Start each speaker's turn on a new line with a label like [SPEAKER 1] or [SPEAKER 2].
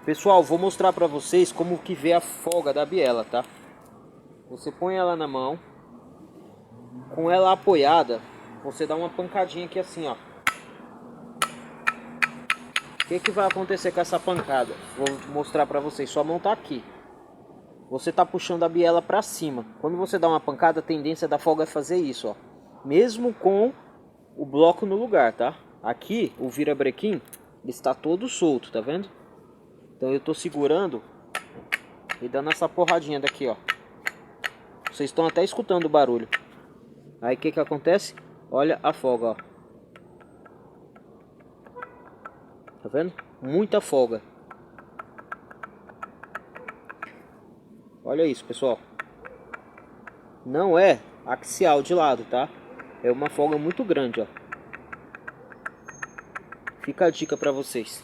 [SPEAKER 1] Pessoal, vou mostrar pra vocês como que vê a folga da biela, tá? Você põe ela na mão, com ela apoiada, você dá uma pancadinha aqui assim, ó. O que vai acontecer com essa pancada? Vou mostrar pra vocês, sua mão tá aqui. Você tá puxando a biela pra cima. Quando você dá uma pancada, a tendência da folga é fazer isso, ó. Mesmo com o bloco no lugar, tá? Aqui, o virabrequim está todo solto, tá vendo? Então eu tô segurando e dando essa porradinha daqui, ó. Vocês estão até escutando o barulho. Aí o que acontece? Olha a folga, ó. Tá vendo? Muita folga. Olha isso, pessoal. Não é axial de lado, tá? É uma folga muito grande, ó. Fica a dica pra vocês.